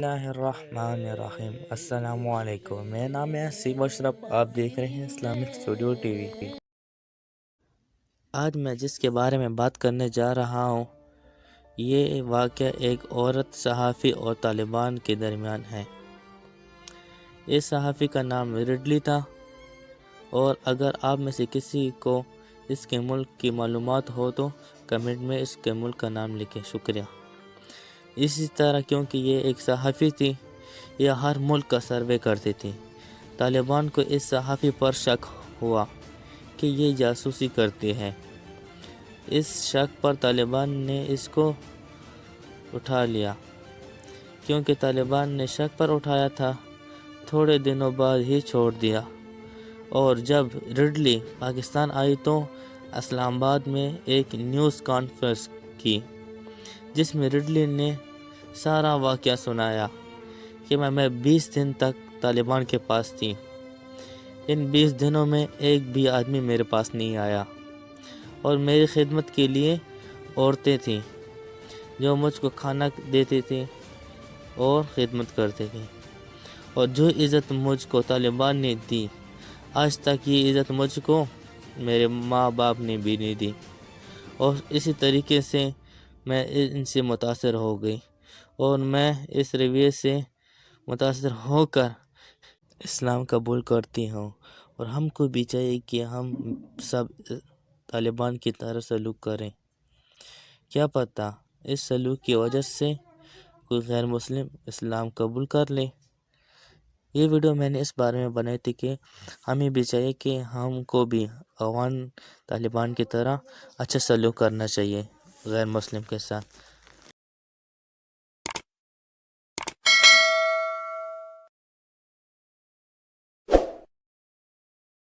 اللہ الرحمن الرحیم۔ السلام علیکم، میرا نام ہے حسیب اشرف، آپ دیکھ رہے ہیں اسلامک اسٹوڈیو ٹی وی۔ آج میں جس کے بارے میں بات کرنے جا رہا ہوں، یہ واقعہ ایک عورت صحافی اور طالبان کے درمیان ہے۔ اس صحافی کا نام رڈلی تھا، اور اگر آپ میں سے کسی کو اس کے ملک کی معلومات ہو تو کمنٹ میں اس کے ملک کا نام لکھیں، شکریہ۔ اسی طرح کیونکہ یہ ایک صحافی تھی، یہ ہر ملک کا سروے کرتی تھی۔ طالبان کو اس صحافی پر شک ہوا کہ یہ جاسوسی کرتی ہے۔ اس شک پر طالبان نے اس کو اٹھا لیا۔ کیونکہ طالبان نے شک پر اٹھایا تھا، تھوڑے دنوں بعد ہی چھوڑ دیا، اور جب رڈلی پاکستان آئی تو اسلام آباد میں ایک نیوز کانفرنس کی، جس میں رڈلی نے سارا واقعہ سنایا کہ میں 20 دن تک طالبان کے پاس تھی۔ ان 20 دنوں میں ایک بھی آدمی میرے پاس نہیں آیا، اور میری خدمت کے لیے عورتیں تھیں جو مجھ کو کھانا دیتی تھی اور خدمت کرتی تھی، اور جو عزت مجھ کو طالبان نے دی، آج تک یہ عزت مجھ کو میرے ماں باپ نے بھی نہیں دی۔ اور اسی طریقے سے میں ان سے متاثر ہو گئی، اور میں اس رویے سے متاثر ہو کر اسلام قبول کرتی ہوں۔ اور ہم کو بھی چاہیے کہ ہم سب طالبان کی طرح سلوک کریں۔ کیا پتہ اس سلوک کی وجہ سے کوئی غیر مسلم اسلام قبول کر لے۔ یہ ویڈیو میں نے اس بارے میں بنائی تھی کہ ہمیں بھی چاہیے کہ ہم کو بھی افغان طالبان کی طرح اچھا سلوک کرنا چاہیے غیر مسلم کے ساتھ۔